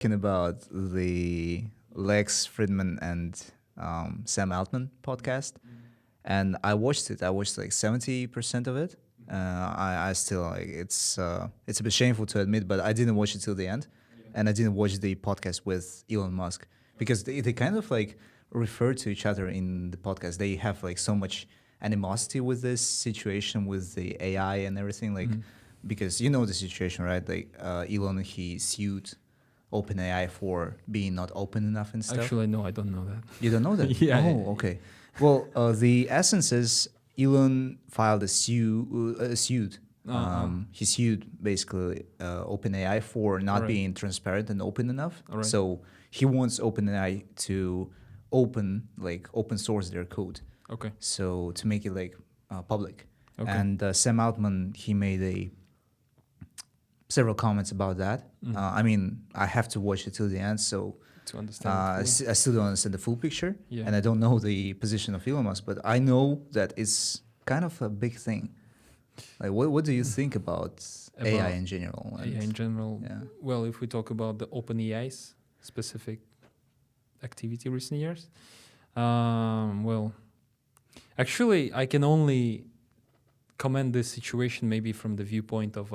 talking about the Lex Fridman and Sam Altman podcast, and I watched it. I watched like 70% of it. I still like it's a bit shameful to admit, but I didn't watch it till the end, and I didn't watch the podcast with Elon Musk because they kind of like refer to each other in the podcast. They have like so much animosity with this situation with the AI and everything, like because you know the situation, right? Like Elon, he sued OpenAI for being not open enough and stuff. Actually, no, I don't know that. You don't know that? Yeah. Oh, okay. Well, the essence is Elon filed a suit. He sued basically OpenAI for not Alright. being transparent and open enough. Alright. So he wants OpenAI to open source their code. Okay. So to make it like public. Okay. And Sam Altman, he made several comments about that. I mean, I have to watch it till the end, so To understand. I still don't understand the full picture, Yeah. and I don't know the position of Elon Musk, but I know that it's kind of a big thing. Like, what do you think about AI in general? And- AI in general. Yeah. Well, if we talk about the OpenAI's specific activity recent years, well, actually, I can only comment this situation maybe from the viewpoint of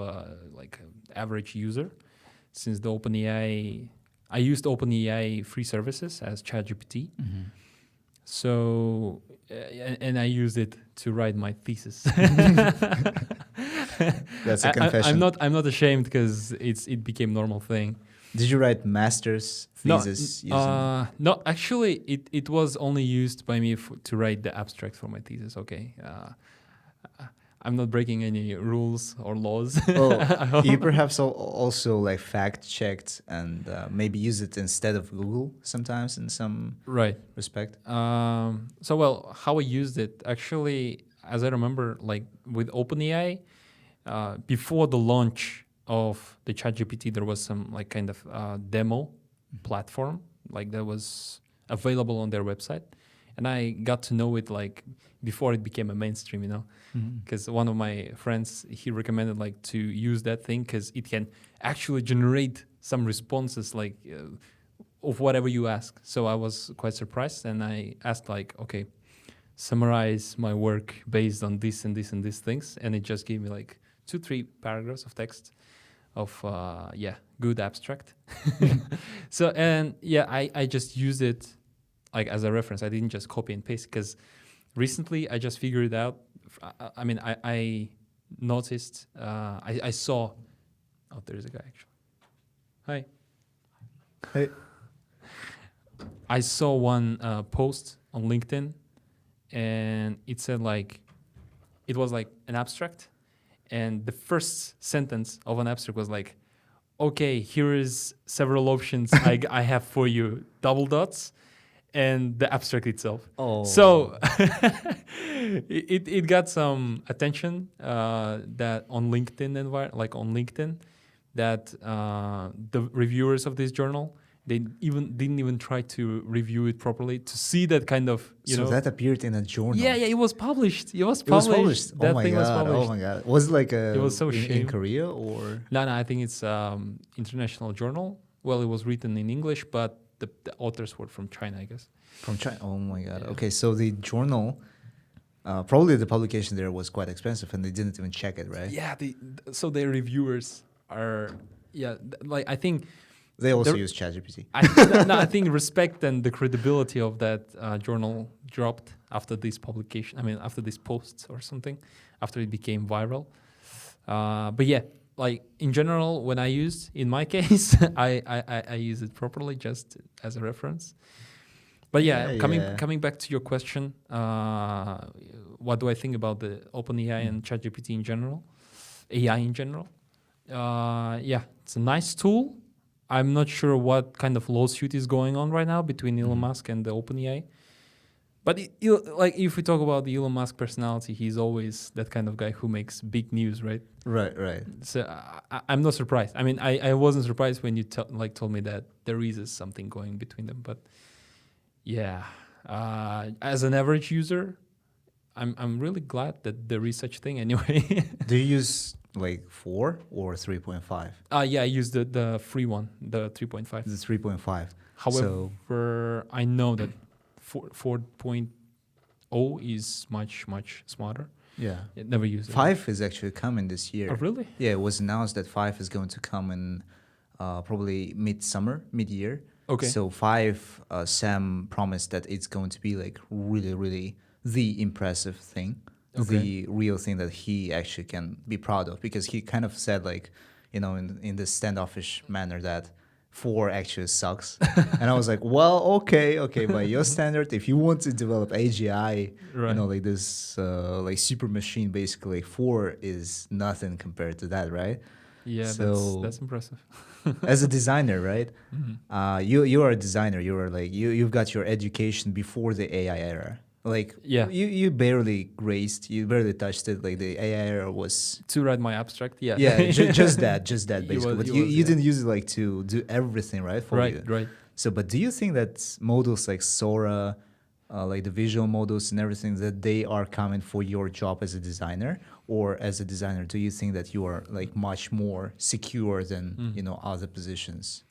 like an average user, since the OpenAI, I used OpenAI free services as ChatGPT. So, and I used it to write my thesis. That's a confession. I'm not ashamed because it became normal thing. Did you write master's thesis? No, actually, it was only used by me to write the abstract for my thesis. Okay, I'm not breaking any rules or laws. Well, you perhaps also like fact checked and maybe use it instead of Google sometimes in some Right. respect. So, well, how I used it, actually, as I remember, like with OpenAI, before the launch of the ChatGPT, there was some like kind of demo platform like that was available on their website. And I got to know it like before it became a mainstream, you know, because one of my friends, he recommended like to use that thing because it can actually generate some responses like of whatever you ask. So I was quite surprised, and I asked like, okay, summarize my work based on this and this and these things, and it just gave me like 2-3 paragraphs of text of good abstract. So and yeah, I just used it like as a reference. I didn't just copy and paste because recently I just figured out. I mean, I noticed. I saw. Oh, there's a guy actually. Hi. Hey. I saw one post on LinkedIn, and it said like, it was like an abstract, and the first sentence of an abstract was like, okay, here is several options I have for you, double dots, and the abstract itself. Oh. So it got some attention that on LinkedIn on LinkedIn, that the reviewers of this journal, they didn't even try to review it properly to see that kind of you know. That appeared in a journal. Yeah, it was published. It was It was published. published. That Oh my thing god! was published. Oh my god! Was it like It was so in shame. Korea or? No, I think it's international journal. Well, it was written in English, but the authors were from China, I guess. From China. Oh my god. Yeah. Okay, so the journal, probably the publication there was quite expensive, and they didn't even check it, right? Yeah, so their reviewers are like I think. They also There- use ChatGPT. I think respect and the credibility of that journal dropped after this publication. I mean, after this post or something, after it became viral. But yeah, like in general, when I used, in my case, I use it properly just as a reference. But yeah, coming back to your question, what do I think about the OpenAI and ChatGPT in general, AI in general? Yeah, it's a nice tool. I'm not sure what kind of lawsuit is going on right now between Elon Musk and the OpenAI. But like if we talk about the Elon Musk personality, he's always that kind of guy who makes big news, right? Right. So I'm not surprised. I mean, I wasn't surprised when you told me that there is something going between them. But yeah, as an average user, I'm really glad that there is such thing anyway. Do you use like 4 or 3.5? Yeah, I used the free one, the 3.5. The 3.5. However, So I know that 4.0 is much smarter. yeah, I never used it. 5 is actually coming this year. Oh, really? Yeah, it was announced that 5 is going to come in probably mid-year. Okay. So 5, Sam promised that it's going to be like really the impressive thing, Okay. the real thing that he actually can be proud of, because he kind of said like, in this standoffish manner that 4 actually sucks. And I was like, well, okay, by your standard, if you want to develop AGI, Right. like this like super machine, basically 4 is nothing compared to that, right? Yeah, So- that's impressive. As a designer, right? Mhm. You are a designer. You are like you've got your education before the AI era. Like Yeah. you barely you barely touched it. Like the AI era was To write my abstract, yeah. just that It basically. was- But it you was, you yeah. didn't use it like to do everything, right? For Right, you. right. So, but do you think that models like Sora, like the visual models and everything, that they are coming for your job as a designer, or as a designer, do you think that you are like much more secure than other positions?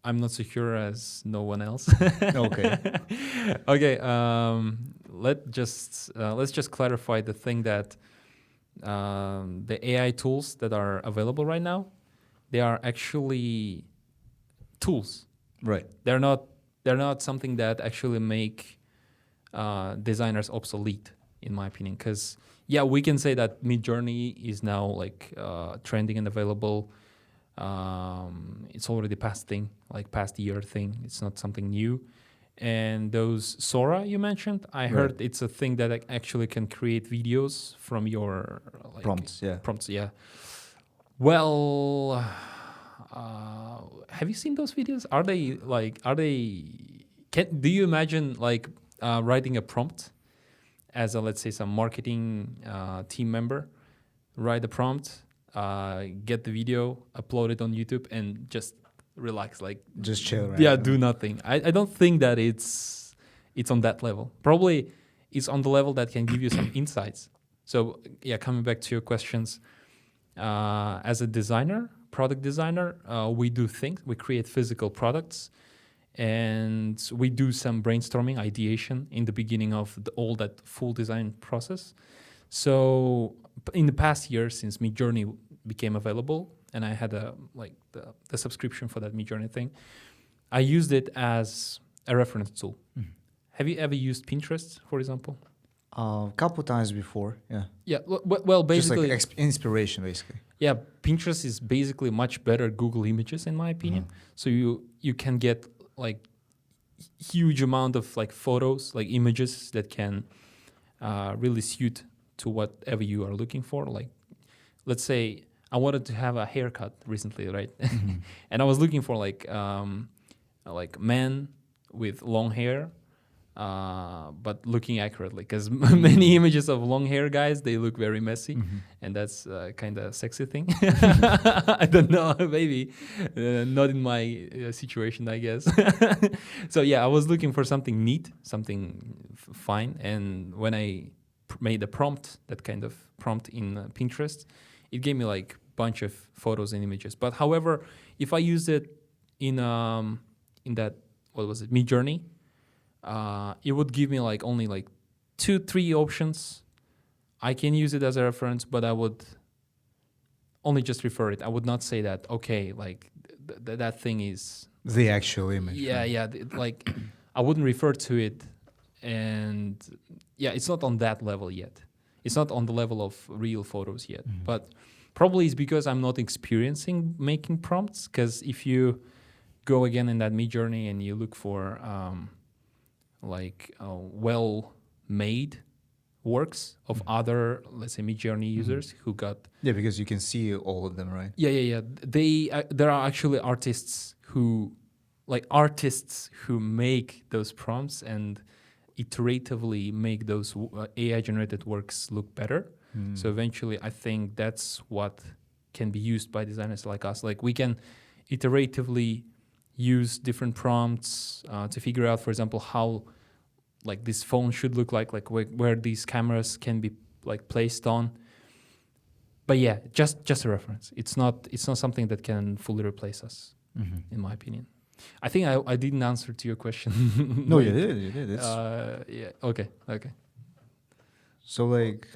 I'm not secure as no one else. Okay. Okay. Let's just clarify the thing that the AI tools that are available right now, they are actually tools. Right. They're not something that actually make designers obsolete, in my opinion. Because yeah, we can say that Midjourney is now like trending and available. It's already past thing, like past year thing. It's not something new. And those Sora you mentioned, I heard it's a thing that actually can create videos from your like, Prompts, yeah. Prompts, yeah. Well, have you seen those videos? Do you imagine like writing a prompt as a, let's say, some marketing team member, write a prompt, get the video, upload it on YouTube, and just relax, like Just chill, right? yeah, do nothing. I don't think that it's on that level. Probably it's on the level that can give you some insights. So yeah, coming back to your questions, as a designer, product designer, we do things. We create physical products, and we do some brainstorming, ideation in the beginning of all that full design process. So in the past year, since Midjourney became available, and I had the subscription for that Midjourney thing, I used it as a reference tool. Have you ever used Pinterest, for example? A couple times before, yeah. Yeah, well, basically, Just like inspiration, basically. yeah, Pinterest is basically much better Google Images, in my opinion. So you can get like huge amount of like photos, like images that can really suit to whatever you are looking for. Like, let's say I wanted to have a haircut recently, right? And I was looking for like men with long hair, but looking accurately, because many images of long hair guys, they look very messy, and that's kind of sexy thing. I don't know, maybe not in my situation, I guess. So yeah, I was looking for something neat, something fine, and when I made a prompt, that kind of prompt in Pinterest, it gave me like bunch of photos and images. But however, if I used it in that, what was it, Midjourney, it would give me like only like 2-3 options. I can use it as a reference, but I would only just refer it. I would not say that, okay, like that thing is The actual image. yeah, right? yeah. Like I wouldn't refer to it, and yeah, it's not on that level yet. It's not on the level of real photos yet. But probably it's because I'm not experiencing making prompts. Because if you go again in that Midjourney and you look for well-made works of other, let's say, Midjourney users who got Yeah, because you can see all of them, right? yeah. There are actually artists who make those prompts and iteratively make those AI generated works look better. So eventually, I think that's what can be used by designers like us. Like we can iteratively use different prompts to figure out, for example, how like this phone should look like where these cameras can be like placed on. But yeah, just a reference. It's not something that can fully replace us, in my opinion. I think I didn't answer to your question. No, you did. It's... yeah. Okay. So like,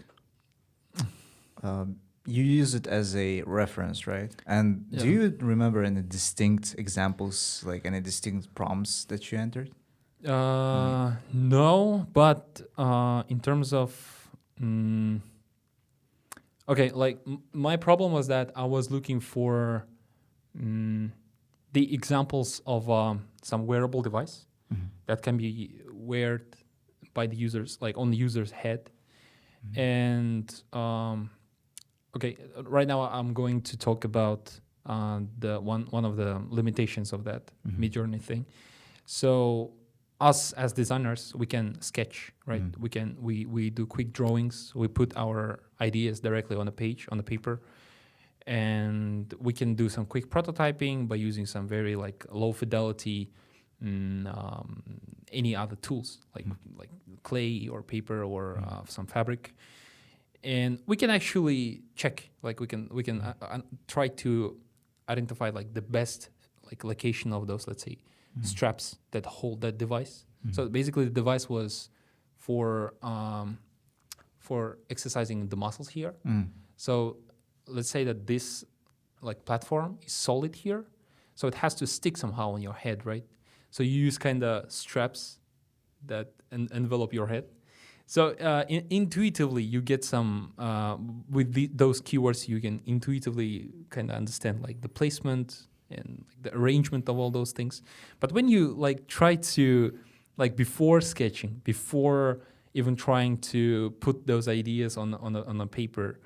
you use it as a reference, right? And do you remember any distinct examples, like any distinct prompts that you entered? No, but in terms of okay, like my problem was that I was looking for the examples of some wearable device that can be weared by the users, like on the user's head. And okay, right now I'm going to talk about the one of the limitations of that Midjourney thing. So us as designers, we can sketch, right? We do quick drawings. We put our ideas directly on a page, on the paper, and we can do some quick prototyping by using some very like low fidelity, any other tools like clay or paper or some fabric, and we can actually check, like we can try to identify like the best like location of those, let's say, straps that hold that device. So basically the device was for exercising the muscles here. So let's say that this like platform is solid here, so it has to stick somehow on your head, right? So you use kind of straps that envelop your head. So intuitively you get some with those keywords you can intuitively kind of understand like the placement and like the arrangement of all those things. But when you like try to like before sketching, before even trying to put those ideas on a paper,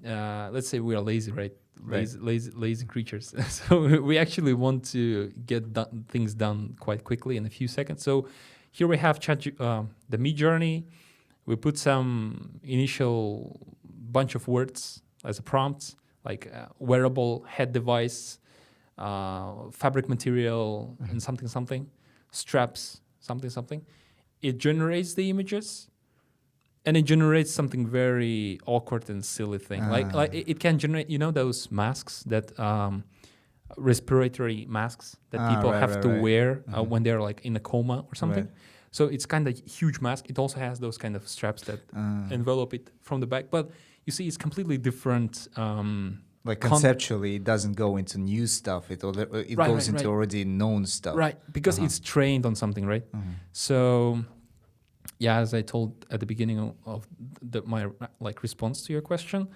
let's say we are lazy, right? Lazy creatures. So we actually want to get things done quite quickly in a few seconds. So here we have the Midjourney. We put some initial bunch of words as a prompt, like wearable head device, fabric material, and something, straps, something. It generates the images, and it generates something very awkward and silly thing. Like it can generate, you know, those masks that respiratory masks that people have to wear when they're like in a coma or something. Right. So it's kind of huge mask. It also has those kind of straps that envelop it from the back. But you see, it's completely different. Like conceptually, it doesn't go into new stuff. It goes into already known stuff. Right, because it's trained on something, right? So, yeah, as I told at the beginning of my like response to your question,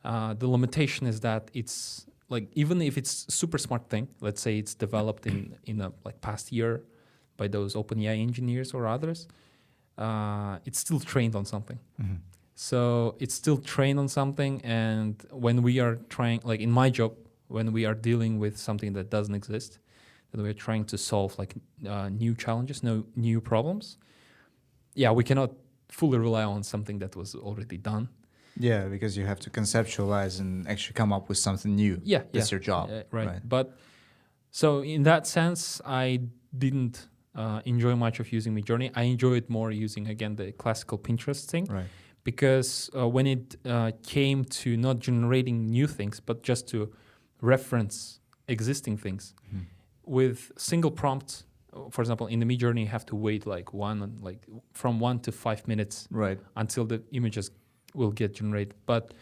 the limitation is that it's like even if it's super smart thing, let's say it's developed in a like past year by those OpenAI engineers or others, it's still trained on something. So it's still trained on something, and when we are trying, like in my job, when we are dealing with something that doesn't exist, that we're trying to solve like new challenges, new problems, yeah, we cannot fully rely on something that was already done. Yeah, because you have to conceptualize and actually come up with something new. Yeah, that's your job. Right. But so in that sense, I didn't enjoy much of using Midjourney. I enjoyed more using, again, the classical Pinterest thing. Right. Because when it came to not generating new things, but just to reference existing things with single prompts, for example, in the Midjourney, you have to wait from 1 to 5 minutes until the images will get generated. But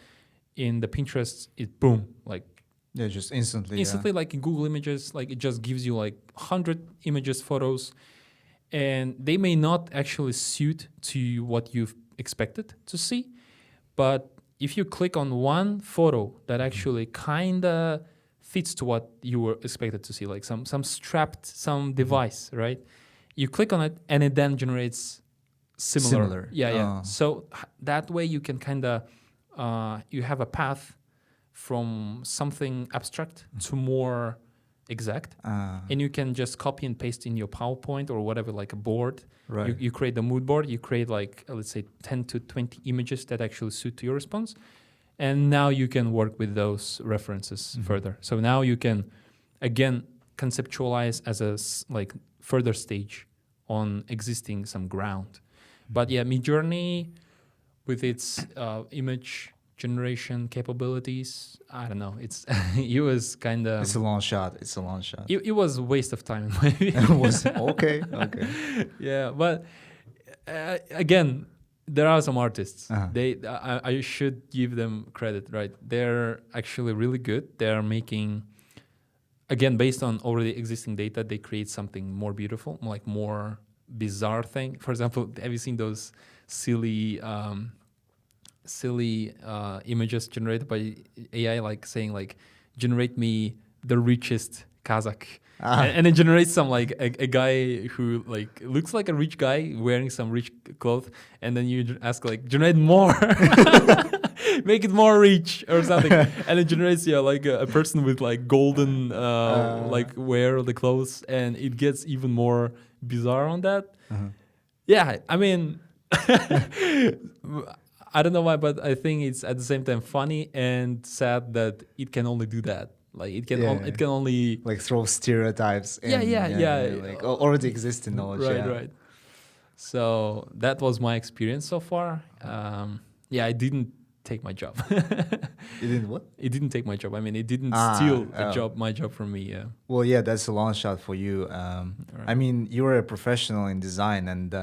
in the Pinterest, it boom, like just instantly, like in Google Images, like it just gives you like 100 images, photos, and they may not actually suit to what you've expected to see, but if you click on one photo that actually kind of fits to what you were expected to see, like some strapped, some device, right? You click on it and it then generates similar. Yeah. So that way you can kind of you have a path from something abstract to more exact, and you can just copy and paste in your PowerPoint or whatever, like a board. Right. You create the mood board. You create like let's say 10 to 20 images that actually suit to your response, and now you can work with those references further. So now you can again conceptualize as a like further stage on existing some ground. But yeah, Midjourney with its image generation capabilities, I don't know. It's it was kind of. It's a long shot. It's a long shot. It was a waste of time in my opinion. It was okay. Okay. Yeah, but again, there are some artists. Uh-huh. I should give them credit, right? They're actually really good. They're making, again, based on already existing data, they create something more beautiful, like more bizarre thing. For example, have you seen those silly images generated by AI, like saying like, generate me the richest Kazakh, and it generates some like a guy who like looks like a rich guy wearing some rich clothes, and then you ask like, generate more, make it more rich or something, and it generates like a person with like golden like wear the clothes, and it gets even more bizarre on that. Yeah, I mean. I don't know why, but I think it's at the same time funny and sad that it can only do that. Like it can, it can only like throw stereotypes. Yeah. Like already existing knowledge. Right. So that was my experience so far. Yeah, I didn't take my job. You didn't what? It didn't take my job. I mean, it didn't steal my job from me. Yeah. Well, yeah, that's a long shot for you. I mean, you're a professional in design, and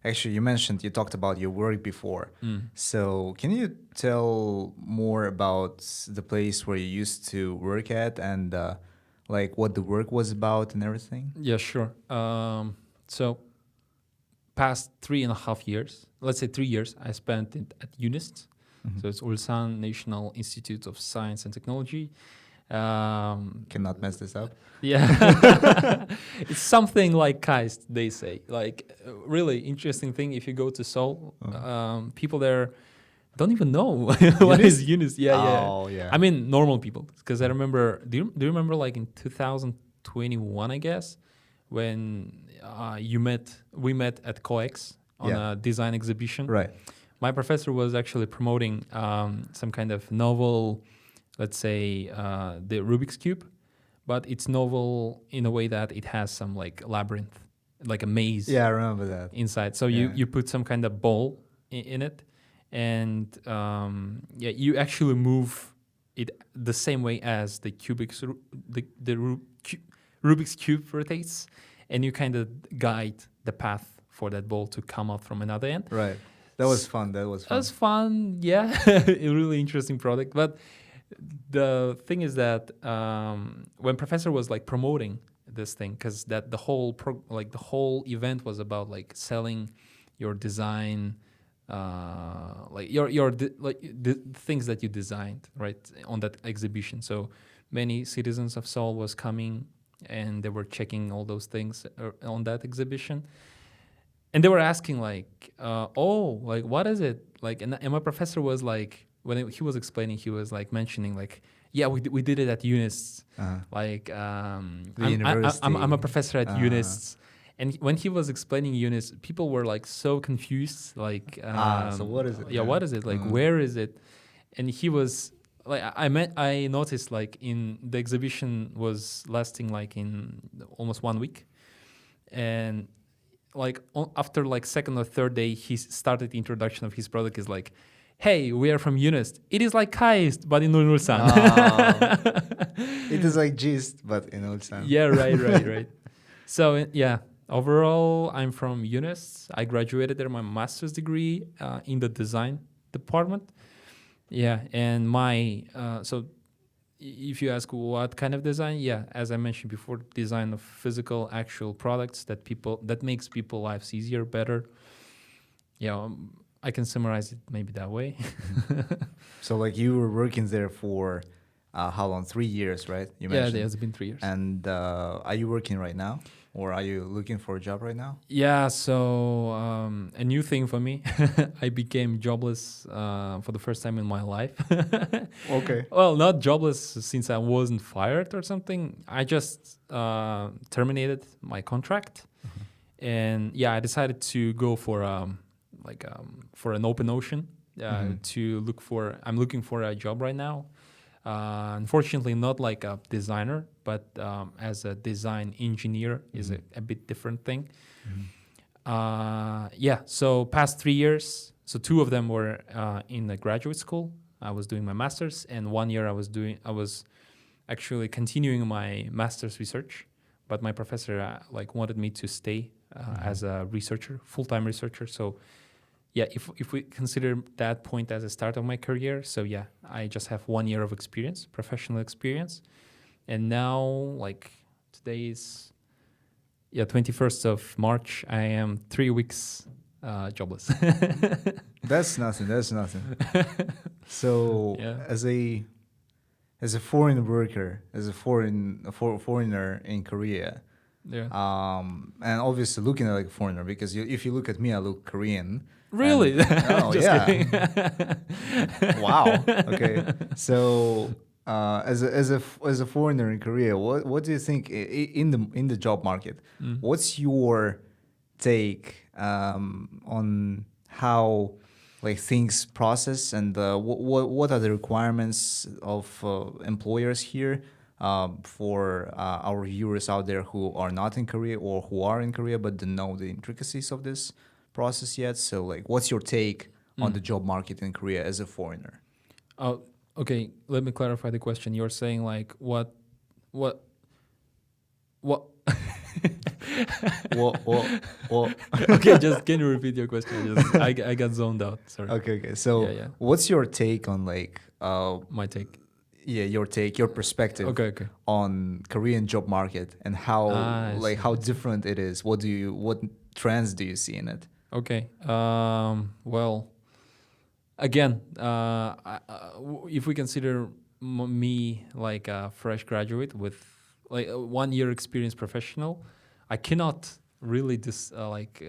actually, you talked about your work before. So can you tell more about the place where you used to work at, and like what the work was about and everything? Yeah, sure. So past 3.5 years, let's say 3 years, I spent it at UNIST. So it's Ulsan National Institute of Science and Technology. Cannot mess this up. Yeah. It's something like KAIST, they say. Like, really interesting thing, if you go to Seoul, people there don't even know what is UNIST. Yeah. I mean, normal people. Because I remember, do you remember like in 2021, I guess, when we met at COEX on a design exhibition. Right. My professor was actually promoting some kind of novel, let's say the Rubik's Cube, but it's novel in a way that it has some like labyrinth, like a maze. Yeah, I remember that. Inside. So you put some kind of ball in it, and you actually move it the same way as the Rubik's Cube rotates, and you kind of guide the path for that ball to come out from another end. Right. That was fun. That was fun. Yeah, a really interesting product. But the thing is that when professor was like promoting this thing, because that the whole event was about like selling your design, like the things that you designed, right, on that exhibition. So many citizens of Seoul was coming, and they were checking all those things on that exhibition. And they were asking like, like what is it? Like, and my professor was like, when he was explaining, he was like mentioning like, yeah, we did it at UNIST. Like, I'm a professor at UNIST. And when he was explaining UNIST, people were like so confused. Like, so what is it? Yeah, what is it? Like, where is it? And he was like, I noticed like in the exhibition was lasting like in almost 1 week, and like after like second or third day, he started the introduction of his product is like, hey, we are from UNIST. It is like KAIST, but in Ulsan. It is like GIST, but in Ulsan. Yeah, right. So yeah, overall, I'm from UNIST. I graduated there my master's degree in the design department. Yeah, and my so if you ask what kind of design, yeah, as I mentioned before, design of physical, actual products that makes people lives easier, better. Yeah, I can summarize it maybe that way. So like you were working there for how long? 3 years, right? You mentioned. Yeah, it's been 3 years. And are you working right now, or are you looking for a job right now? Yeah, so a new thing for me. I became jobless for the first time in my life. Okay. Well, not jobless since I wasn't fired or something. I just terminated my contract, and yeah, I decided to go for for an open ocean to look for. I'm looking for a job right now. Unfortunately, not like a designer, but as a design engineer is a bit different thing. Yeah. So past 3 years. So 2 of them were in the graduate school. I was doing my master's, and 1 year I was actually continuing my master's research. But my professor wanted me to stay as a researcher, full-time researcher. So yeah, if we consider that point as a start of my career, so yeah, I just have 1 year of experience, professional experience, and now today is 21st of March. I am 3 weeks jobless. That's nothing. That's nothing. So Yeah. as a foreign worker, as a foreigner in Korea, Yeah. and obviously looking at like a foreigner, because if you look at me, I look Korean. Really? Oh Just yeah. kidding. Wow. Okay. So as a foreigner in Korea, what do you think in the job market? What's your take on how things process, and what are the requirements of employers here for our viewers out there who are not in Korea or who are in Korea but don't know the intricacies of this process yet? So what's your take on the job market in Korea as a foreigner? Oh, okay. Let me clarify the question. You're saying what? Well, Okay, just can you repeat your question? I got zoned out. Sorry. okay. So Yeah. what's your take on My take. your perspective Okay. on Korean job market, and how I see, how different it is? What trends do you see in it? Okay. Well, again, if we consider me like a fresh graduate with a 1 year experience professional, I cannot really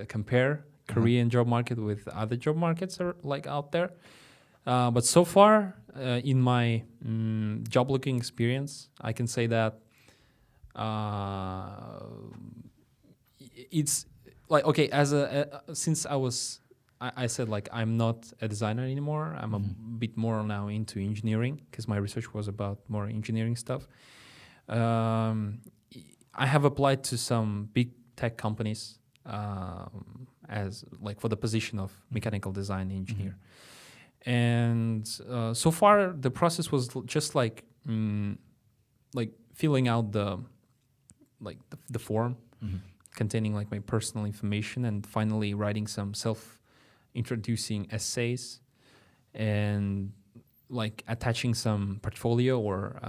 compare Korean job market with other job markets out there. But so far in my job looking experience, I can say that it's okay, since I said I said I'm not a designer anymore. I'm a bit more now into engineering because my research was about more engineering stuff. I have applied to some big tech companies as for the position of mechanical design engineer. And so far the process was just filling out the form containing my personal information, and finally writing some self-introducing essays, and attaching some portfolio or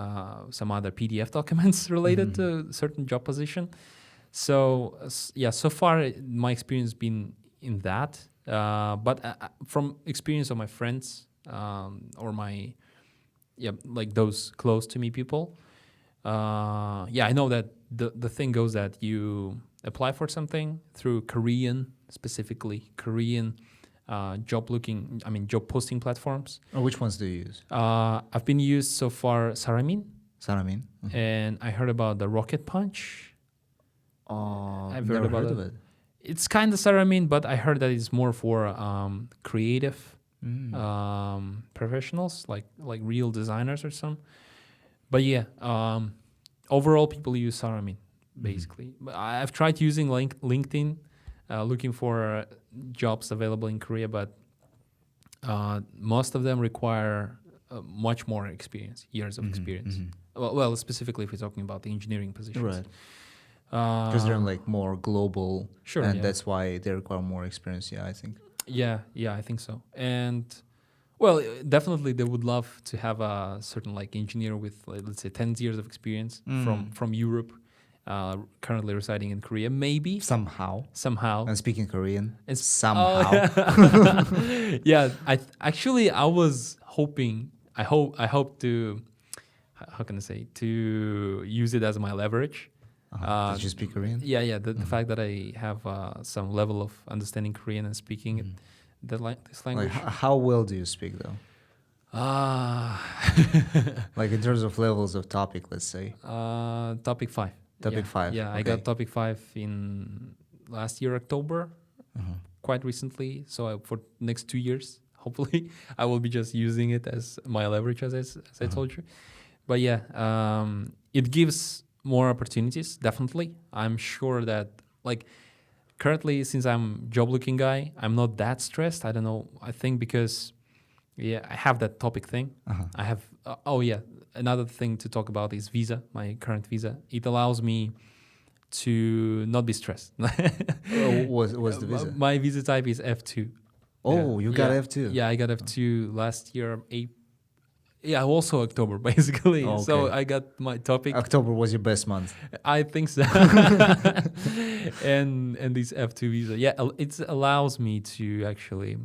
some other PDF documents related to certain job position. So so far my experience has been in that. But from experience of my friends or my those close to me people, I know that the thing goes that you apply for something through specifically Korean job posting platforms. Or which ones do you use? I've been used so far Saramin, and I heard about the Rocket Punch. I've never heard of it. It's kind of Saramin, but I heard that it's more for creative professionals, like real designers or some. But overall people use Saramin basically. But I've tried using LinkedIn, looking for jobs available in Korea, but most of them require much more experience, years of experience. Well, specifically if we're talking about the engineering positions. Right. Because they're more global, sure, and that's why they require more experience. Yeah, I think. Yeah, I think so. And well, definitely they would love to have a certain engineer with let's say 10 years of experience from Europe, currently residing in Korea, maybe somehow, and speaking Korean. It's somehow. I was hoping. I hope to. How can I say, to use it as my leverage. Did you speak Korean? Yeah. The fact that I have some level of understanding Korean and speaking it, this language. How well do you speak though? In terms of levels of topic, let's say. Topic 5. Topic 5. Yeah, okay. I got topic 5 in last year October, quite recently. So for next 2 years, hopefully, I will be just using it as my leverage, as I told you. But it gives more opportunities. Definitely, I'm sure that currently, since I'm job looking guy, I'm not that stressed. I don't know. I think because I have that topic thing. I have another thing to talk about is visa. My current visa. It allows me to not be stressed. What's the visa? My visa type is F2. Oh, you got F2. Yeah, I got F2 last year. Yeah, also October basically. Oh, okay. So I got my topic. October was your best month. I think so. and this F2 visa, it allows me to actually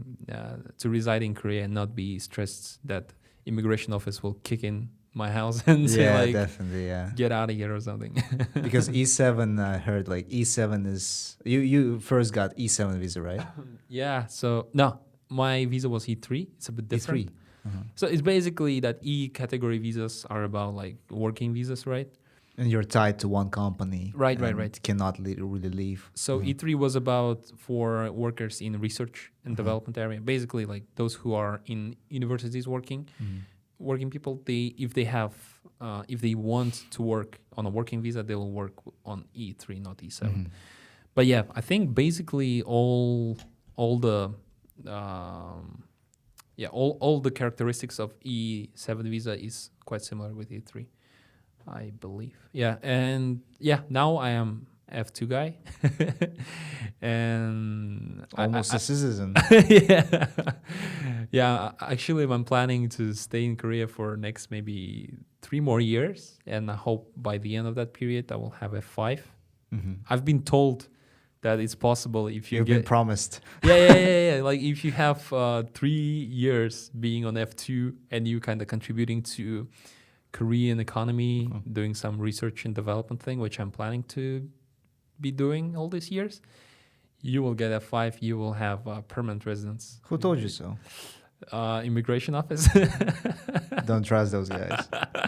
to reside in Korea and not be stressed that immigration office will kick in my house and say like, definitely, get out of here or something. Because E7, I heard like E7 is you first got E7 visa, right? Yeah. So no, my visa was E3. It's a bit different. E3. Uh-huh. So it's basically that E category visas are about like working visas, right? And you're tied to one company. Right. Cannot really leave. So E3 was about for workers in research and development area. Basically, like those who are in universities working people. If they want to work on a working visa, they will work on E3, not E7. But yeah, I think basically all the all the characteristics of E7 visa is quite similar with E3, I believe. Yeah, and now I am F2 guy, and Almost a citizen. yeah. Actually, I'm planning to stay in Korea for next maybe 3 more years, and I hope by the end of that period I will have F5. I've been told that it's possible if You've been promised. Yeah. Like if you have 3 years being on F2 and you kind of contributing to Korean economy, doing some research and development thing, which I'm planning to be doing all these years, you will get F5. You will have permanent residence. Who told you so? Immigration office. Don't trust those guys.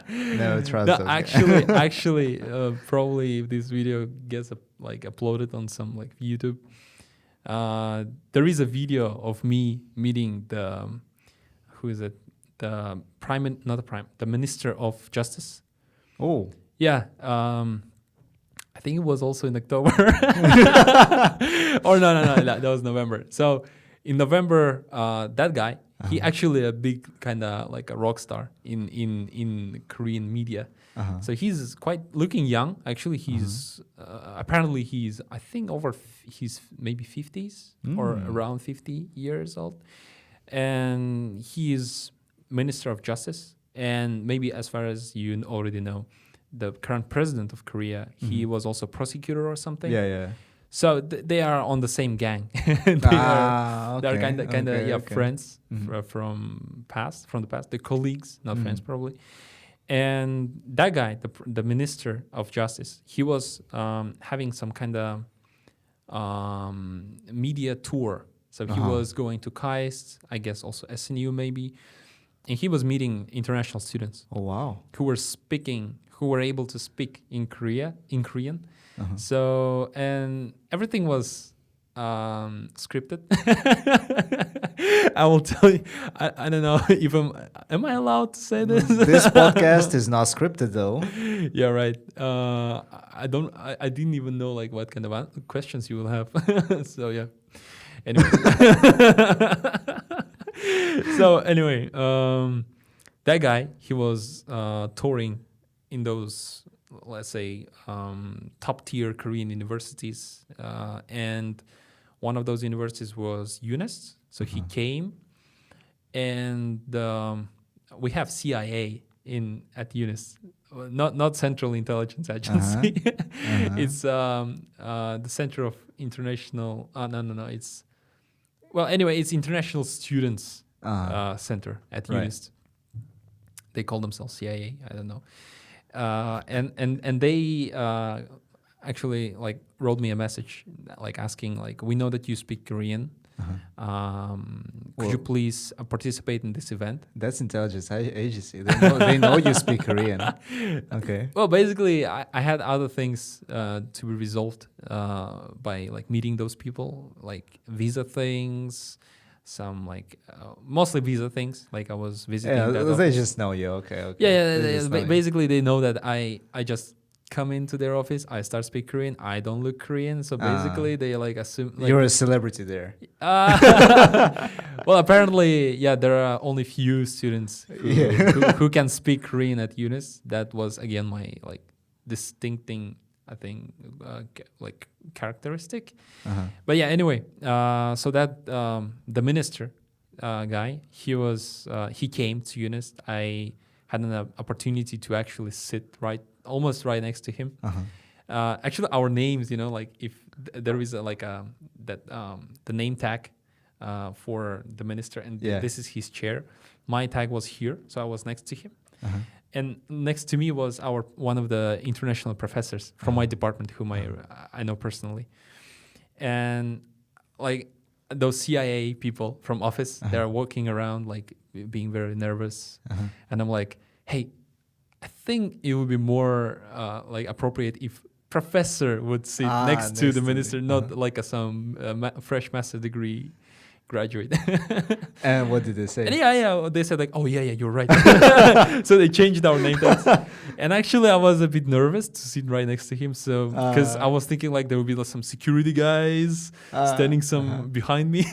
Never trust those guys. Actually, probably if this video gets uploaded on some like YouTube, there is a video of me meeting the the Minister of Justice. Oh. Yeah. I think it was also in October. Or no, that was November. So in November, that guy, he actually a big kind of like a rock star in Korean media. So he's quite looking young. Actually, he's apparently he's I think he's maybe 50s or around 50 years old, and he is Minister of Justice. And maybe as far as you already know, the current president of Korea, he was also prosecutor or something. Yeah. So they are on the same gang. They're kind of friends from the past. They're colleagues, not friends probably. And that guy, the Minister of Justice, he was having some kind of media tour. So he was going to KAIST, I guess also SNU maybe, and he was meeting international students. Oh wow! Who were able to speak in Korean. So, and everything was scripted. I will tell you, I don't know if am I allowed to say this? This podcast is not scripted though. Yeah, right. I didn't even know like what kind of questions you will have. So yeah. Anyway. That guy, he was touring in those, let's say, top tier Korean universities, and one of those universities was UNIST. So he came, and we have CIA at UNIST, not Central Intelligence Agency. It's the Center of International. No. It's it's International Students Center at UNIST. They call themselves CIA. I don't know. And they actually like wrote me a message like asking like, we know that you speak Korean. Could you please participate in this event? That's intelligence agency. They know you speak Korean. Okay. Well, basically, I had other things to be resolved by like meeting those people, like visa things, some like mostly visa things. Like I was visiting. Yeah, they just know you. Okay. Yeah. Basically, they know that I just come into their office. I start speak Korean. I don't look Korean, so basically they like assume like, You're a celebrity there. well, apparently, yeah, there are only few students who can speak Korean at UNIST. That was again my like distincting, I think, like characteristic. But yeah, anyway, so that the minister guy, he came to UNIST. I had an opportunity to actually sit almost right next to him. Actually, our names, like if there is the name tag for the minister, and this is his chair. My tag was here, so I was next to him. And next to me was one of the international professors from my department, whom I know personally. And like those CIA people from office, they're walking around like being very nervous. And I'm like, hey, I think it would be more like appropriate if professor would sit next to the minister, not like some fresh master degree graduate. And what did they say? And they said like, oh yeah, you're right. So they changed our name tags. And actually I was a bit nervous to sit right next to him, so because I was thinking like there would be like some security guys standing behind me,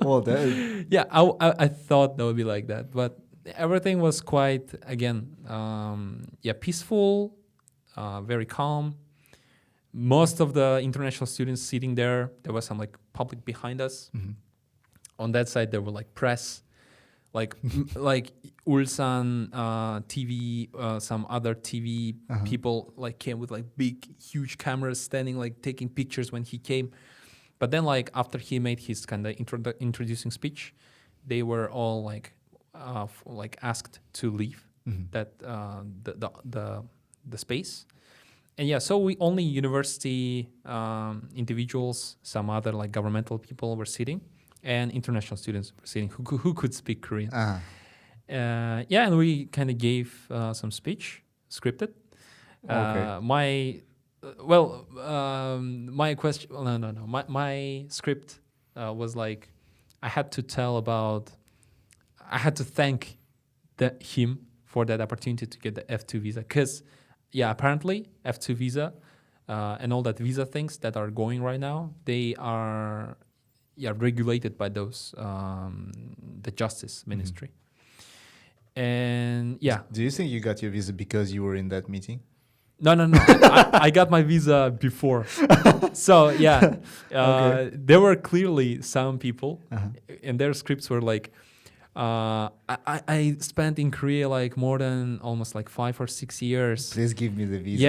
Well, yeah, I thought that would be like that, but everything was quite again peaceful, very calm. Most of the international students sitting there was some like public behind us. On that side, there were like press, like like Ulsan TV, some other TV people like came with like big, huge cameras standing like taking pictures when he came. But then like after he made his kind of introducing speech, they were all like asked to leave that the space. And yeah, so we only university individuals, some other like governmental people were sitting. And international students were sitting who could speak Korean. And we kind of gave some speech, scripted. My question, no. My script was like, I had to thank him for that opportunity to get the F2 visa. Because, apparently F2 visa and all that visa things that are going right now, they are regulated by those the Justice Ministry. And do you think you got your visa because you were in that meeting? No. I got my visa before. So there were clearly some people, and their scripts were like, I spent in Korea like more than almost like 5 or 6 years. Please give me the visa.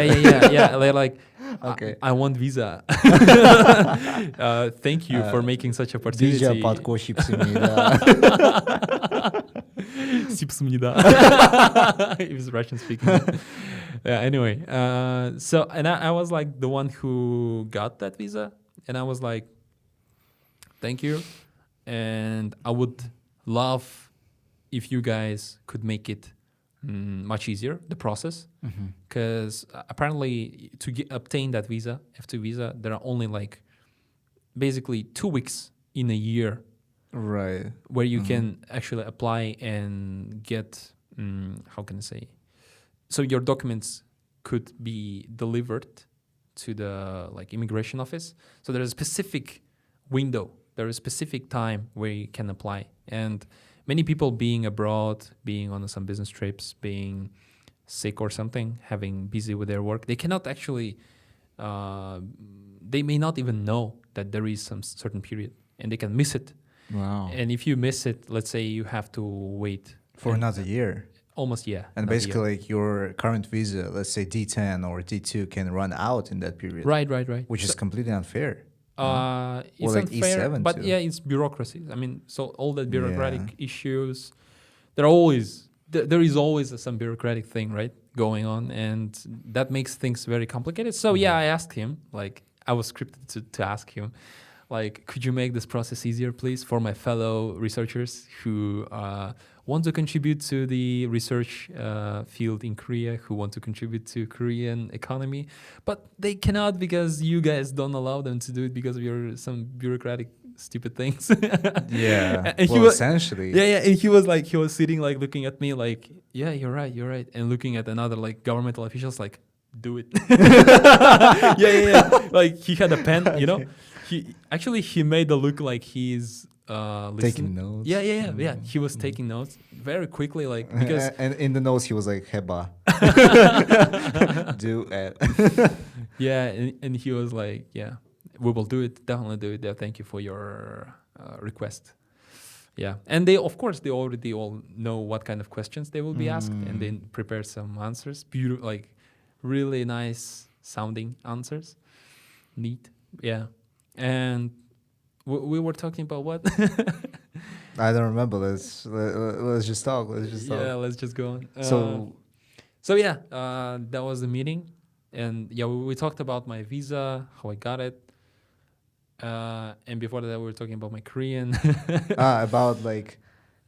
Yeah. They're like, okay. I want visa. Thank you for making such opportunity. Visa 받고 싶습니다. 싶습니다. He was Russian speaking. Anyway, so and I was like the one who got that visa, and I was like, thank you, and I would love if you guys could make it much easier, the process, because apparently to obtain that visa, F2 visa, there are only like basically 2 weeks in a year, right, where you can actually apply and get how can I say, so your documents could be delivered to the like immigration office. So there is a specific window, there is a specific time where you can apply. And many people being abroad, being on some business trips, being sick or something, having busy with their work, they cannot actually, they may not even know that there is some certain period, and they can miss it. Wow. And if you miss it, let's say you have to wait for another year. Almost, yeah. And basically, like your current visa, let's say D10 or D2, can run out in that period. Right. Which is completely unfair. It's like unfair, E7 but too. yeah, it's bureaucracy. I mean, so all the bureaucratic issues, there is always some bureaucratic thing, right, going on, and that makes things very complicated. So I asked him, like, I was scripted to ask him, like, could you make this process easier, please, for my fellow researchers who want to contribute to the research field in Korea, who want to contribute to Korean economy, but they cannot because you guys don't allow them to do it because of some bureaucratic stupid things. Yeah. And essentially. Yeah. And he was sitting like looking at me like, yeah, you're right. And looking at another like governmental officials like, do it. Yeah. Like he had a pen, you know. He made it look like he's Taking listening. notes. Yeah. He was taking notes very quickly, like because And in the notes he was like, "Heba, do it." yeah, and he was like, yeah, we will do it, definitely do it. Yeah, thank you for your request. Yeah, and they of course they already all know what kind of questions they will be asked, and they prepare some answers, beautiful, like really nice sounding answers, neat. Yeah, and we were talking about what? I don't remember. Let's just talk. Let's just talk. Yeah, let's just go on. So Yeah, that was the meeting, and yeah, we talked about my visa, how I got it, and before that we were talking about my Korean about like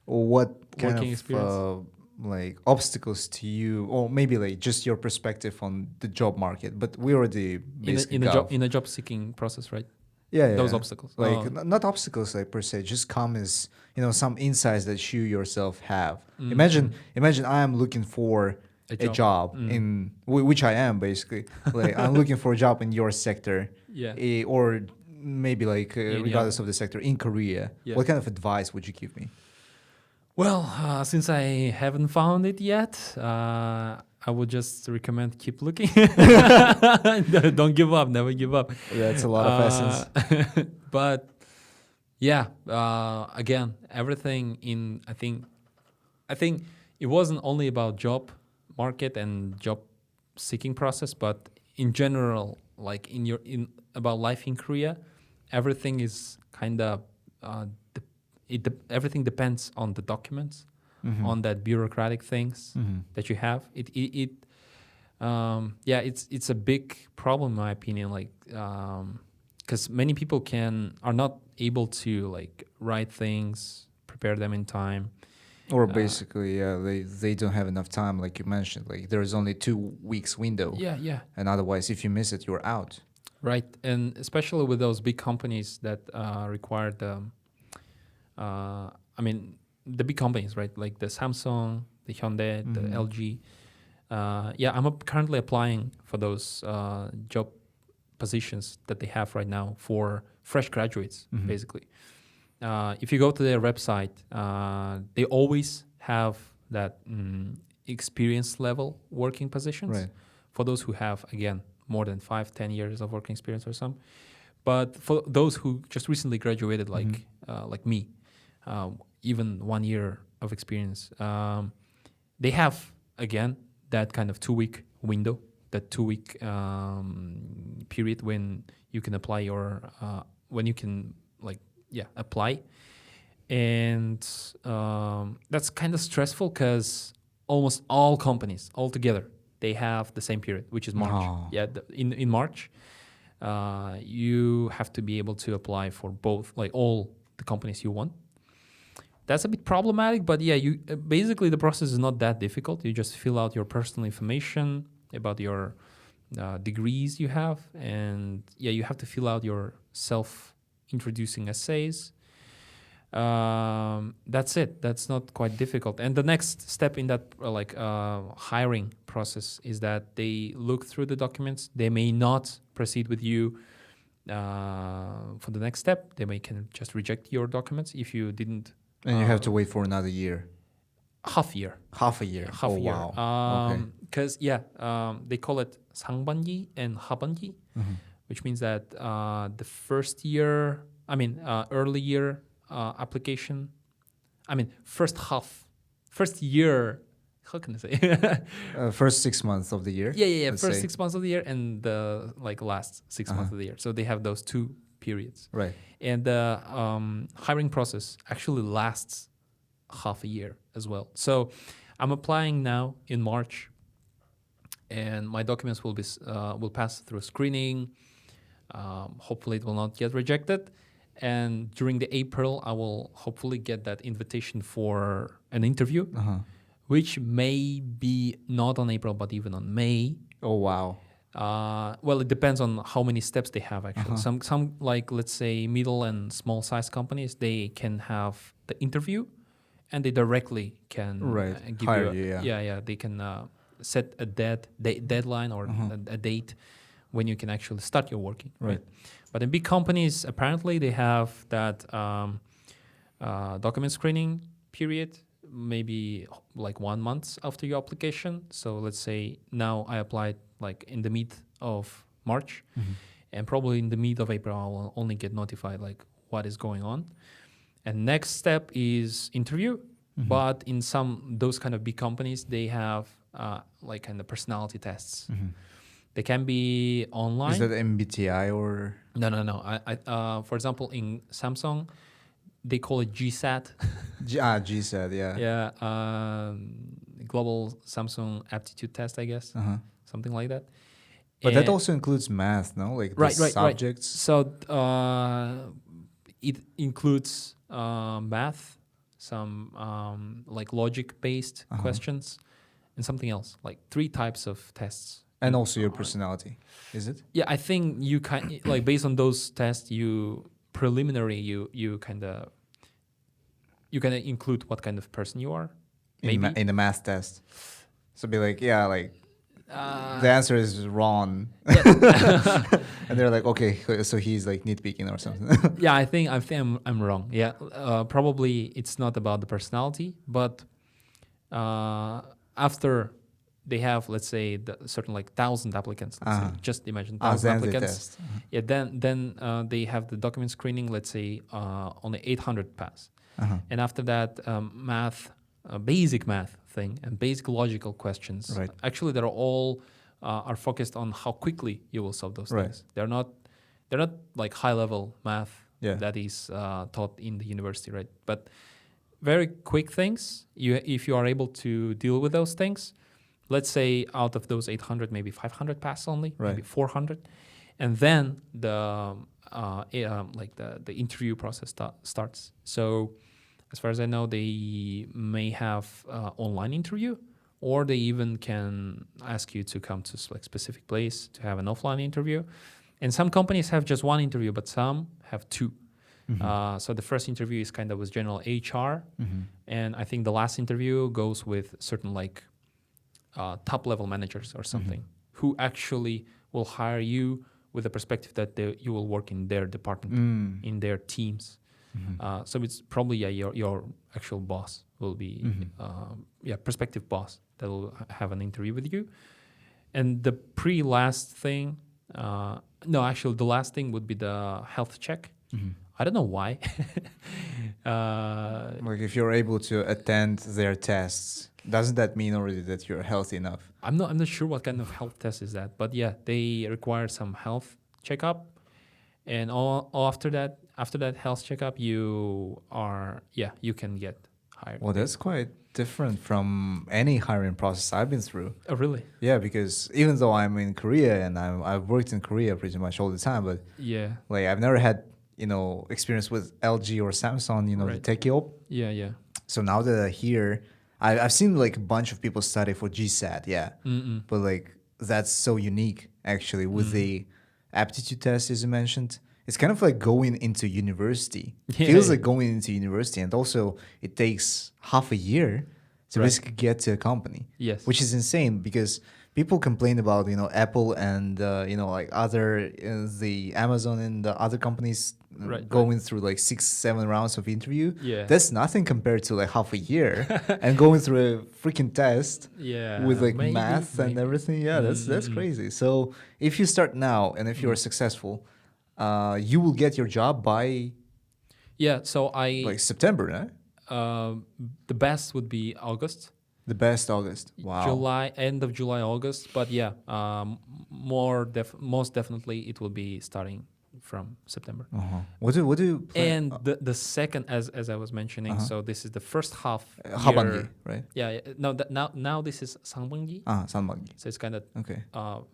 what kind working of experience. like obstacles to you, or maybe like just your perspective on the job market. But we already basically in a job seeking process, right? yeah, Those yeah. obstacles. Like Oh. not obstacles like per se, just comments, some insights that you yourself have. Mm, Imagine I am looking for a job in which I am basically. Like I'm looking for a job in your sector, Yeah. or maybe like regardless other. of the sector in Korea. Yeah. What kind of advice would you give me? Well, since I haven't found it yet, I would just recommend keep looking. Don't give up. Never give up. That's a lot of essence. But yeah, again, everything in I think it wasn't only about job market and job seeking process, but in general, like in about life in Korea, everything is kind of everything depends on the documents, on that bureaucratic things that you have. It's a big problem in my opinion. Like, because many people are not able to like write things, prepare them in time. Or basically, they don't have enough time, like you mentioned. Like there is only 2 weeks window. Yeah. And otherwise, if you miss it, you're out. Right, and especially with those big companies that require the big companies, right? Like the Samsung, the Hyundai, the LG. I'm currently applying for those job positions that they have right now for fresh graduates, basically. If you go to their website, they always have that experience level working positions Right. for those who have, again, more than 5-10 years of working experience or some. But for those who just recently graduated, like me, even 1 year of experience, they have, again, that kind of 2-week window, that 2-week period when you can apply when you can apply. And that's kind of stressful because almost all companies altogether, they have the same period, which is March. Oh. Yeah, in March, you have to be able to apply for both, like all the companies you want. That's a bit problematic, but yeah, you basically the process is not that difficult. You just fill out your personal information about your degrees you have, and yeah, you have to fill out your self-introducing essays. That's it. That's not quite difficult. And the next step in that hiring process is that they look through the documents. They may not proceed with you for the next step. They can just reject your documents if you didn't. And you have to wait for another year. Half a year. Half a year. Half a year. Wow. Because they call it 상반기 and 하반기, which means that the first year, early year application, first year, how can I say? First 6 months of the year. Yeah. let's First say. 6 months of the year and the last 6 months of the year. So they have those 2 periods. Right. And the hiring process actually lasts half a year as well. So I'm applying now in March, and my documents will pass through screening. Hopefully, it will not get rejected. And during the April, I will hopefully get that invitation for an interview, which may be not on April, but even on May. Oh, wow. Well, it depends on how many steps they have, actually. Some like, let's say, middle and small size companies, they can have the interview and they directly can give Hire you. you, yeah. They can set a deadline or a date when you can actually start your working. Right. But in big companies, apparently they have that document screening period, maybe like 1 month after your application. So let's say now I applied like in the mid of March, and probably in the mid of April I will only get notified like what is going on. And next step is interview. But in those kind of big companies, they have like kind of personality tests. They can be online. Is that MBTI or? No. For example, in Samsung, they call it GSAT. GSAT, yeah. Yeah, Global Samsung Aptitude Test, I guess, something like that. But that also includes math, no? Like the subjects. So it includes math, some like logic-based questions, and something else, like 3 types of tests. And also your personality, is it? Yeah, I think you can like based on those tests, you can include what kind of person you are. Maybe in the math test. So be like, yeah, like the answer is wrong, and they're like, okay, so he's like nitpicking or something. Yeah, I think I'm wrong. Yeah, probably it's not about the personality, but after they have, let's say, certain like 1,000 applicants. Let's say, just imagine 1,000 applicants. Yeah, then they have the document screening. Let's say only 800 pass, and after that, math, basic math thing, and basic logical questions. Right. Actually, they're all are focused on how quickly you will solve those things. They're not like high level math that is taught in the university, right? But very quick things. If you are able to deal with those things. Let's say out of those 800, maybe 500 pass only, maybe 400, and then the interview process starts. So, as far as I know, they may have online interview, or they even can ask you to come to like specific place to have an offline interview. And some companies have just 1 interview, but some have 2. So the first interview is kind of with general HR, and I think the last interview goes with certain like top level managers or something who actually will hire you with the perspective that you will work in their department, in their teams. So it's probably your actual boss will be prospective boss that will have an interview with you. And the last thing, the last thing would be the health check. I don't know why. Like if you're able to attend their tests, doesn't that mean already that you're healthy enough? I'm not sure what kind of health test is that, but yeah, they require some health checkup, and after that health checkup, you can get hired. Well, that's quite different from any hiring process I've been through. Oh, really? Yeah, because even though I'm in Korea and I've worked in Korea pretty much all the time, but like I've never had experience with LG or Samsung, the Techiop. Yeah. So now that I'm here, I've seen like a bunch of people study for GSAT, but like that's so unique actually with the aptitude test as you mentioned. It's kind of like going into university. Feels like going into university, and also it takes half a year to basically get to a company. Yes, which is insane because people complain about Apple and like other the Amazon and the other companies going through like 6-7 rounds of interview. Yeah, that's nothing compared to like half a year and going through a freaking test. With like math and everything. Yeah, that's crazy. So if you start now and if you are successful, you will get your job by like September, right? The best would be August. The best August. Wow. End of July, August. But most definitely it will be starting from September. What do you plan? And the second, as I was mentioning, so this is the first half. 하반기, right? Yeah. No, now this is 상반기. 상반기. So it's kind of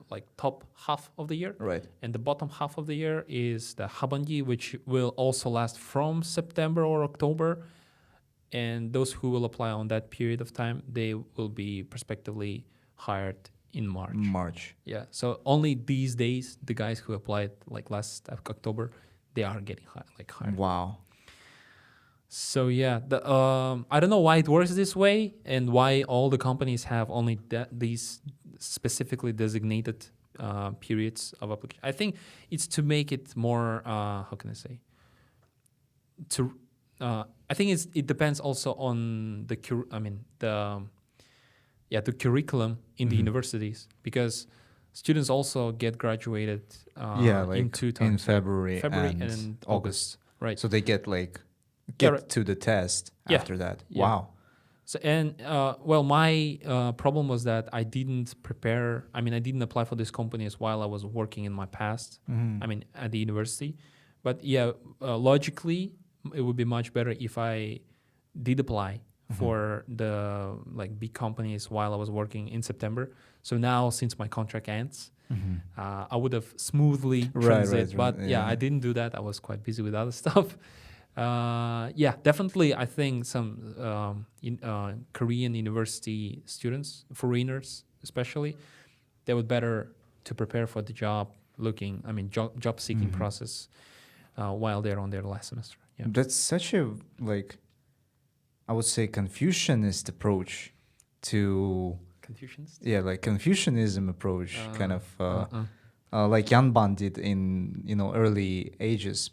like top half of the year. Right. And the bottom half of the year is the 하반기, which will also last from September or October. And those who will apply on that period of time, they will be prospectively hired in March. Yeah. So only these days, the guys who applied like last October, they are getting hired. Wow. So yeah, I don't know why it works this way and why all the companies have only these specifically designated periods of application. I think it's to make it more how can I say, to I think it depends also on the the curriculum in the universities, because students also get graduated Yeah, in like 2 in times, February and and August, right? So they get like Yeah, get right. to the test Yeah. after that. Yeah. Wow. So well, my problem was that I didn't prepare. I mean, I didn't apply for these companies while I was working in my past. I mean, at the university. But yeah, logically, it would be much better if I did apply for the like big companies while I was working in September. So now, since my contract ends, I would have smoothly transit. But yeah, I didn't do that. I was quite busy with other stuff. Yeah, definitely. I think some Korean university students, foreigners especially, they would better to prepare for the job looking. I mean, job seeking process while they're on their last semester. Yeah, That's such a like I would say Confucianist approach to Confucianist. yeah, like Confucianism approach, kind of like Yanban did in early ages.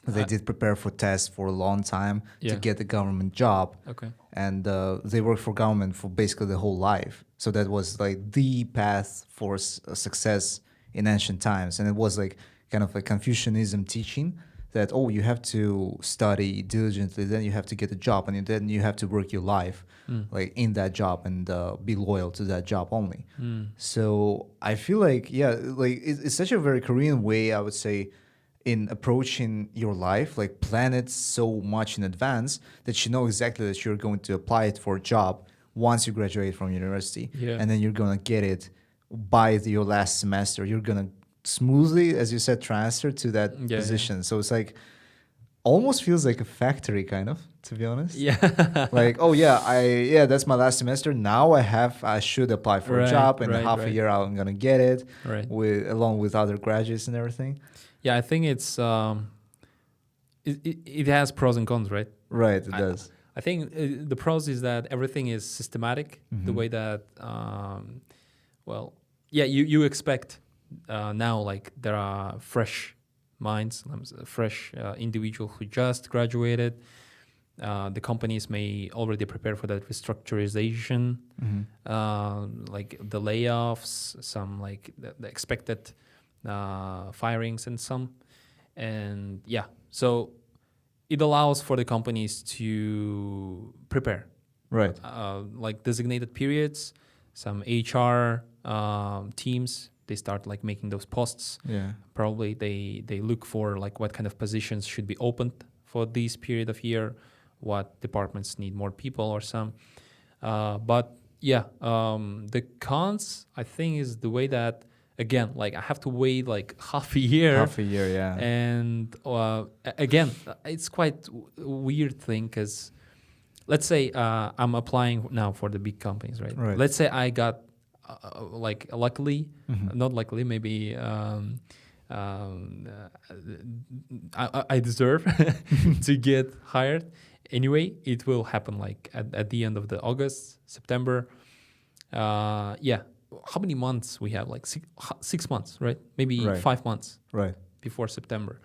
They did prepare for tests for a long time to get a government job. Okay. And they worked for government for basically the whole life. So that was like the path for success in ancient times. And it was like kind of a Confucianism teaching that, oh, you have to study diligently, then you have to get a job, and then you have to work your life like in that job and be loyal to that job only. So I feel like, yeah, like it's such a very Korean way, I would say, in approaching your life, like plan it so much in advance that you know exactly that you're going to apply it for a job once you graduate from university. Yeah. And then you're going to get it by your last semester. You're going to smoothly, as you said, transfer to that position. So it's like almost feels like a factory kind of, to be honest. Yeah. Like, oh yeah, that's my last semester. Now I should apply for a job, and in half a year I'm gonna get it, along with other graduates and everything. Yeah, I think it's it has pros and cons, right? Right, it does. I think the pros is that everything is systematic. The way that, well, yeah, you expect now, like there are fresh minds, fresh individual who just graduated. The companies may already prepare for that restructurization, like the layoffs, some like the expected firings and some. And yeah, so it allows for the companies to prepare. Right. Like designated periods, some HR teams, they start like making those posts. Yeah. Probably they look for like what kind of positions should be opened for this period of year, what departments need more people or some. But yeah, the cons, I think, is the way that, again, like I have to wait like half a year. Half a year, yeah. And again, it's quite a weird thing because let's say I'm applying now for the big companies, right? Right. Let's say I got like luckily, not luckily, maybe I deserve to get hired. Anyway, it will happen like at the end of the August, September. Yeah. How many months we have? Like 6 months, right? Maybe 5 months before September.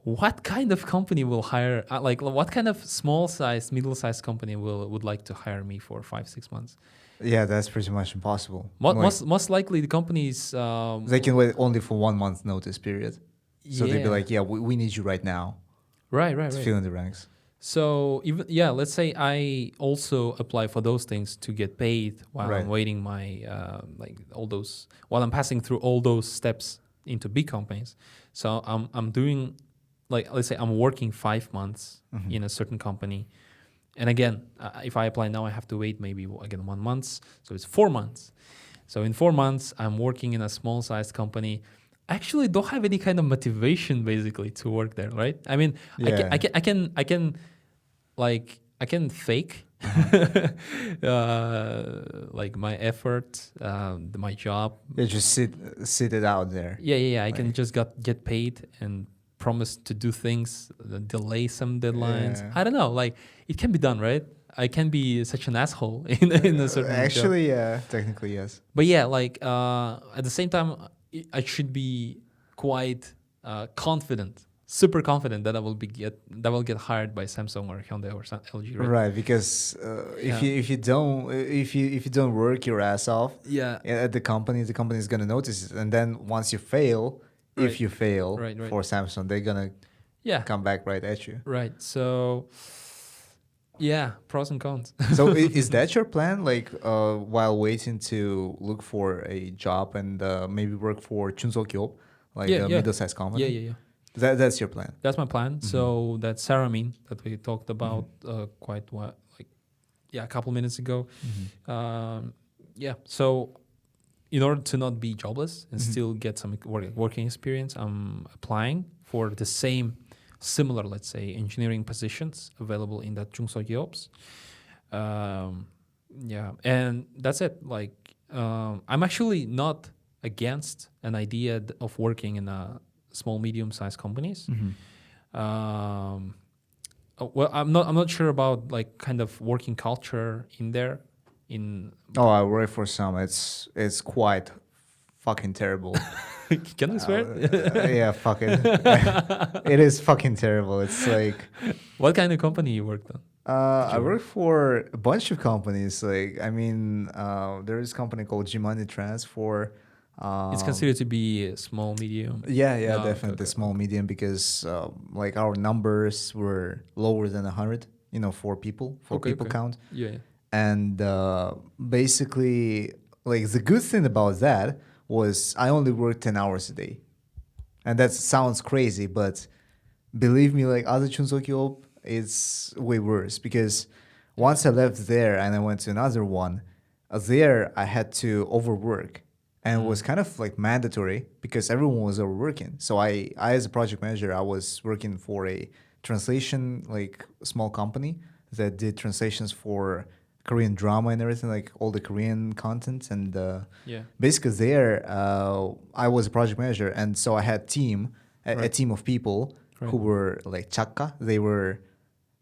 What kind of company will hire? Like, what kind of small-sized, middle-sized company would like to hire me for 5-6 months? Yeah, that's pretty much impossible. Most likely, the companies they can wait only for 1 month notice period. So they'd be like, yeah, we need you right now. Right. To fill in the ranks. So even let's say I also apply for those things to get paid while I'm waiting my like all those, while I'm passing through all those steps into big companies. So I'm doing, like, let's say I'm working 5 months in a certain company, and again, if I apply now, I have to wait maybe again 1 month, so it's 4 months. So in 4 months, I'm working in a small sized company. I actually don't have any kind of motivation basically to work there, right? I mean, I can I can fake like my effort, my job. Yeah, just sit it out there. Yeah. I can just get paid and promise to do things, delay some deadlines. Yeah. I don't know. Like it can be done, right? I can be such an asshole in a certain job. Actually, yeah, technically yes. But yeah, like at the same time, I should be quite confident, super confident that I will get hired by Samsung or Hyundai or LG, right? Right, because Yeah. if you don't work your ass off Yeah. at the company is gonna notice it, and then once you fail, Right. if you fail Right. for Samsung, they're gonna Yeah. come back right at you. Right. So, yeah, pros and cons. So is that your plan? Like while waiting to look for a job and maybe work for Chunsokyop, like a middle-sized company? Yeah. That's your plan. That's my plan. So that Saramine that we talked about quite a couple minutes ago. So in order to not be jobless and still get some working experience, I'm applying for the similar, let's say, engineering positions available in that Chungsokyop's. And that's it. Like, I'm actually not against an idea of working in a small, medium-sized companies. Well, I'm not sure about like kind of working culture in there. I work for some. It's quite fucking terrible. Can I swear? Yeah, fuck it. It is fucking terrible. It's like What kind of company you worked on? I work for a bunch of companies. Like I mean, there is a company called Jimani Trans for. It's considered to be small, medium. Yeah, Oh, definitely okay. small, medium because like our numbers were lower than 100. For people count. Yeah. And basically, like the good thing about that was I only worked 10 hours a day, and that sounds crazy, but believe me, like other Chunsokyop, it's way worse because once I left there and I went to another one, there I had to overwork. And it was kind of like mandatory because everyone was overworking. So I as a project manager, I was working for a translation, like small company that did translations for Korean drama and everything, like all the Korean content. And basically there, I was a project manager. And so I had a team of people who were like chakka. They were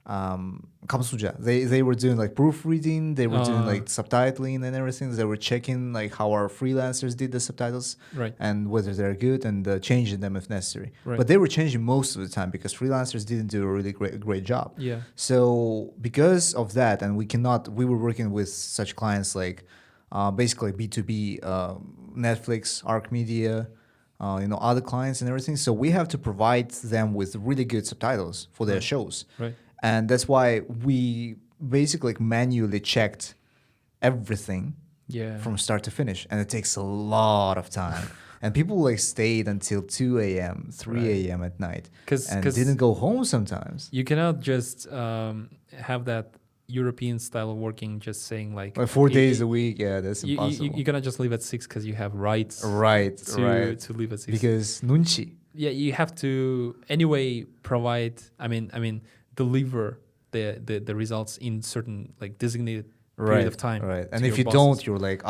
kamsuja. They were doing like proofreading. They were doing like subtitling and everything. They were checking like how our freelancers did the subtitles and whether they're good and changing them if necessary. But they were changing most of the time because freelancers didn't do a really great job. Yeah. So because of that, and we were working with such clients like basically B2B, Netflix, Arc Media, other clients and everything. So we have to provide them with really good subtitles for their shows. Right. And that's why we basically like manually checked everything from start to finish. And it takes a lot of time. And people like stayed until 2 a.m., 3 a.m. at night and didn't go home sometimes. You cannot just have that European style of working, just saying like 4 days a week. Yeah, that's impossible. You cannot just leave at 6 because you have rights to leave at 6. Because nunchi. Yeah, you have to anyway provide, deliver the results in certain like designated period of time. Right. And if you don't, you're like,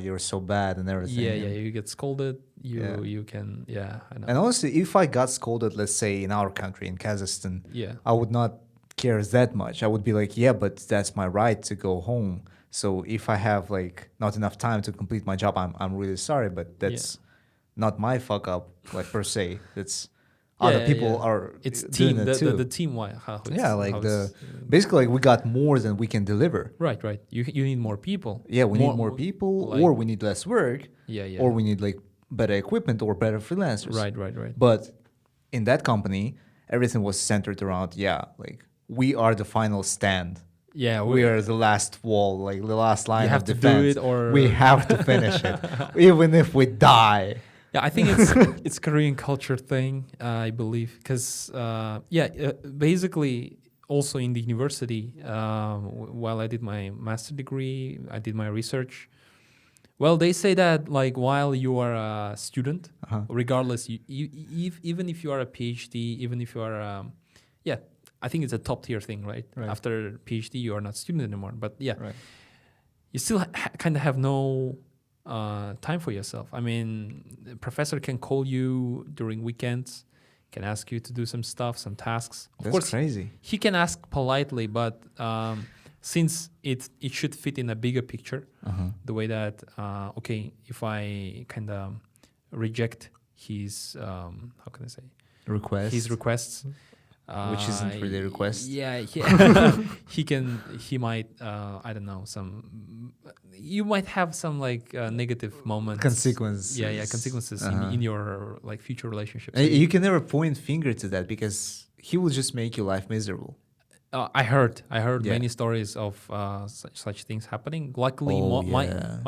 you're so bad and everything. Yeah, you get scolded. You can, I know. And honestly, if I got scolded, let's say in our country, in Kazakhstan, I would not care that much. I would be like, but that's my right to go home. So if I have like not enough time to complete my job, I'm really sorry, but that's not my fuck up, like per se. It's other people are team doing it too. the team why basically like we got more than we can deliver. Right. You need more people. Yeah, we need more people, or we need less work. Or we need like better equipment or better freelancers. Right. But in that company, everything was centered around like we are the final stand. Yeah, we are the last wall, like the last line of defense. You have to do it, or we have to finish it, even if we die. Yeah, I think it's Korean culture thing, I believe, because basically also in the university, while I did my master degree, I did my research. Well, they say that like while you are a student, regardless, even if you are a PhD, even if you are, I think it's a top tier thing, right? After PhD, you are not student anymore, but you still kind of have no time for yourself. I mean, the professor can call you during weekends, can ask you to do some stuff, some tasks. Of That's course, crazy. he can ask politely, but since it should fit in a bigger picture, the way that okay, if I kind of reject his how can I say his requests, which isn't really a request. Yeah, he might I don't know, you might have some like negative moments, Consequences. Consequences in your like future relationships. You can never point finger to that because he will just make your life miserable. I heard many stories of such things happening. Luckily,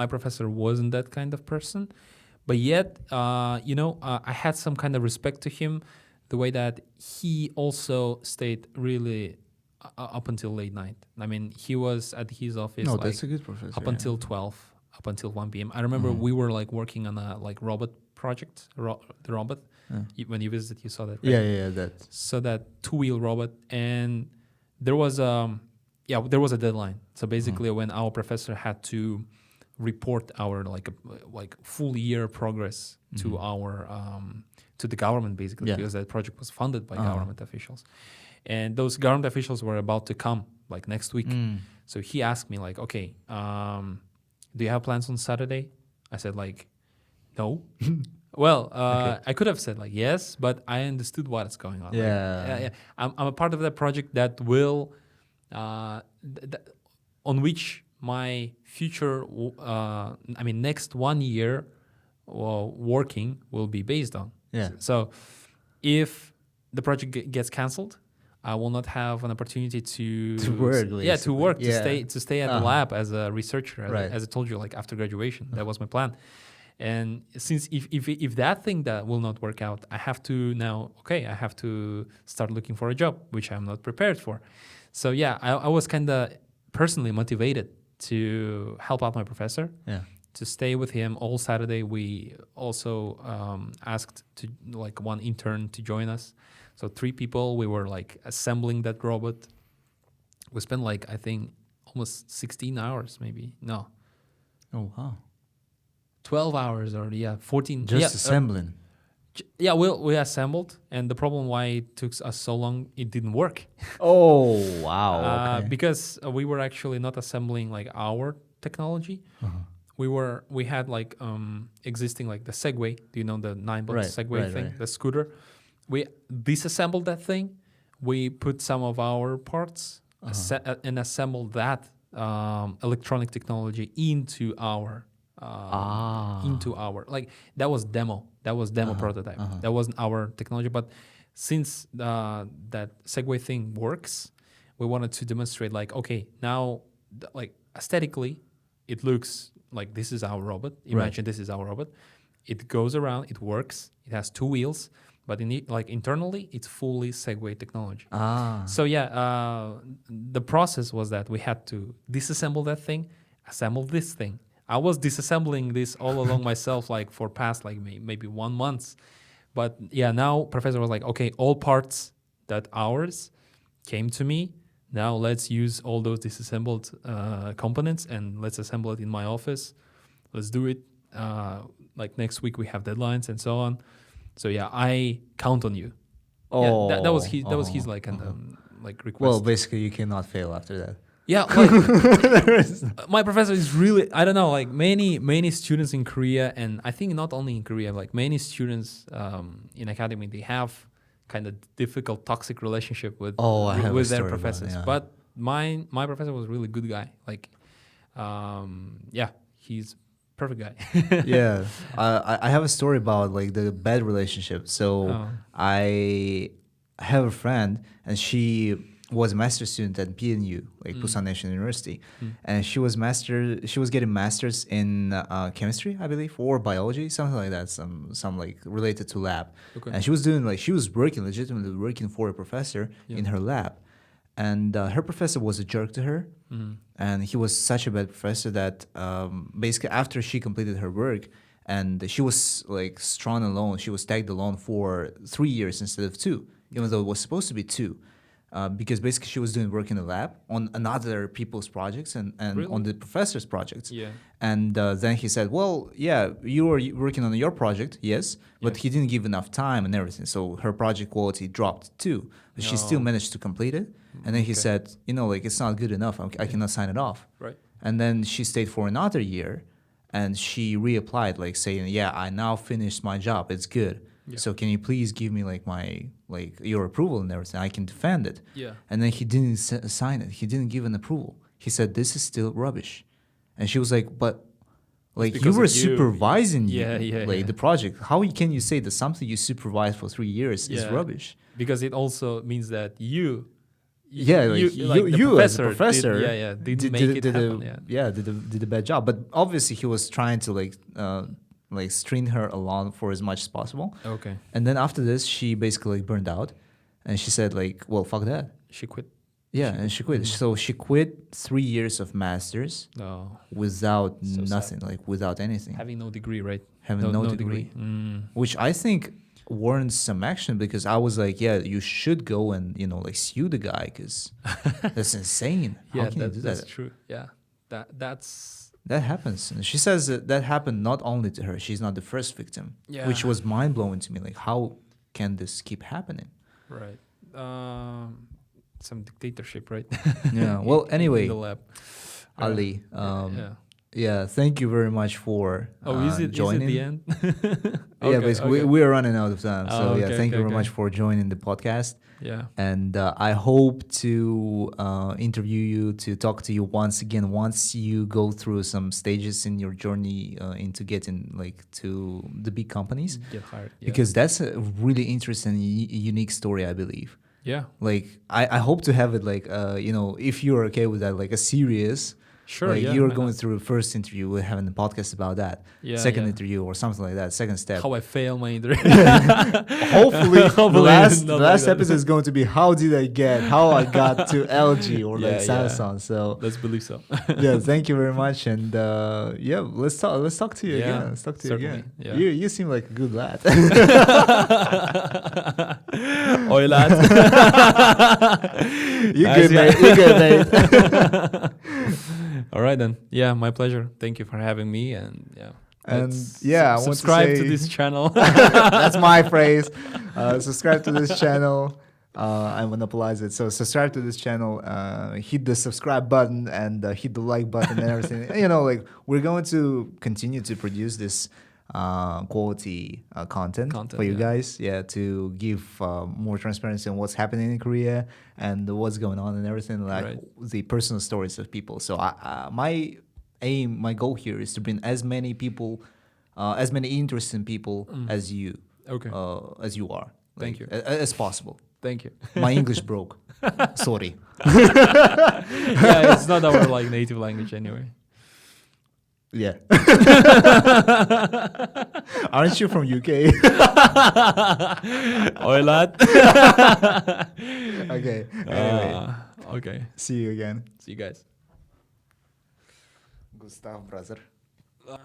my professor wasn't that kind of person, but yet I had some kind of respect to him, the way that he also stayed really up until late night. I mean, he was at his office that's a good professor, up until 12, up until 1 p.m. I remember we were like working on a like robot project, the robot. When you visited, you saw that, right? Yeah, that. So that 2-wheel robot, and there was a deadline. So basically, when our professor had to report our like full year progress to our to the government, basically, because that project was funded by government officials, and those government officials were about to come like next week. So he asked me like, okay, do you have plans on Saturday? I said like, no. Well, I could have said like yes, but I understood what's going on. I'm a part of that project that will, on which my future, next 1 year working will be based on. So if the project gets cancelled, I will not have an opportunity to work. To stay at the lab as a researcher, as I told you, like after graduation. That was my plan. And since if that thing that will not work out, I have to start looking for a job, which I'm not prepared for. So I was kind of personally motivated to help out my professor, to stay with him all Saturday. We also asked to like one intern to join us. So 3 people, we were like assembling that robot. We spent like, I think, almost 16 hours maybe. No. Oh, wow. 12 hours already, 14. Just assembling. We assembled, and the problem why it took us so long, it didn't work. Oh, wow. Okay. Because we were actually not assembling like our technology. We had like existing like the Segway. Do you know the 9-bot Segway thing, the scooter? We disassembled that thing. We put some of our parts and assembled that electronic technology into our like that was demo. That was demo prototype. That wasn't our technology. But since that Segway thing works, we wanted to demonstrate like, okay, now like aesthetically, it looks like this is our robot. Imagine this is our robot. It goes around. It works. It has 2 wheels. But internally, it's fully Segway technology. So the process was that we had to disassemble that thing, assemble this thing. I was disassembling this all along myself, like for past like maybe 1 month. But now professor was like, okay, all parts that ours came to me. Now let's use all those disassembled components and let's assemble it in my office. Let's do it. Like next week we have deadlines and so on. So I count on you. That was his like like request. Well, basically you cannot fail after that. My professor is really, I don't know, like many students in Korea, and I think not only in Korea, like many students in academy, they have kind of difficult, toxic relationship with their professors. But my professor was a really good guy. Like, he's perfect guy. I have a story about like the bad relationship. So I have a friend, and she was a master's student at PNU, like Busan National University, and she was getting masters in chemistry, I believe, or biology, something like that, some like related to lab. And she was legitimately working for a professor in her lab, and her professor was a jerk to her, and he was such a bad professor that basically after she completed her work, and she was like tagged alone for 3 years instead of 2, even though it was supposed to be 2. because basically she was doing work in the lab on another people's projects and Really? on the professor's projects. Yeah. And then he said, well, yeah, you were working on your project, yes, but he didn't give enough time and everything. So her project quality dropped too. But she still managed to complete it. And then he said, you know, like, it's not good enough. I cannot sign it off. Right. And then she stayed for another year and she reapplied, like saying, yeah, I now finished my job. It's good. Yeah. So can you please give me like your approval and everything? I can defend it. Yeah. And then he didn't sign it. He didn't give an approval. He said, this is still rubbish. And she was like, but like you were supervising the project. How can you say that something you supervised for 3 years is rubbish? Because it also means that you you as a professor didn't make it happen. Did a bad job. But obviously he was trying to like string her along for as much as possible. Okay. And then after this, she basically like burned out, and she said like, well, fuck that. She quit. Yeah, and she quit. So she quit 3 years of masters without nothing, like without anything. Having no degree, right? Having no degree. Which I think warrants some action, because I was like, yeah, you should go and, you know, like sue the guy, because that's insane. How can you do that? That's true. Yeah, that happens. And she says that happened not only to her. She's not the first victim, which was mind blowing to me. Like, how can this keep happening? Right. Some dictatorship, right? Yeah. Well, anyway, in the lab. Ali. Yeah, thank you very much for joining. Is it the end? Yeah, basically, we are running out of time. So thank you very much for joining the podcast. Yeah. And I hope to interview you, to talk to you once again, once you go through some stages in your journey into getting like to the big companies. Get hired. Yeah. Because that's a really interesting, unique story, I believe. Yeah. Like, I hope to have it like, you know, if you're okay with that, like a serious. Sure. Like you're going through a first interview, we're having a podcast about that. Yeah, second interview or something like that. Second step. How I fail my interview. Hopefully the last episode is going to be how I got to LG or like Samsung. Yeah. So let's believe so. Yeah, thank you very much. And let's talk to you again. Let's talk to you again. Yeah. You seem like a good lad. Oi lad. You good, mate. You good, mate. All right then. Yeah, my pleasure. Thank you for having me. And I want to subscribe to this channel. That's my phrase. Subscribe to this channel. I monopolize it. So subscribe to this channel. Hit the subscribe button and hit the like button and everything. You know, like we're going to continue to produce this quality content for you guys. Yeah, to give more transparency on what's happening in Korea and what's going on and everything, like the personal stories of people. So my goal here is to bring as many people, as many interesting people as you, as you are. Thank you. As possible. Thank you. My English broke. Sorry. Yeah, it's not our like native language anyway. Yeah. Aren't you from UK? Oi lad. Okay. Anyway. Okay. See you again. See you guys. Gustav, brother.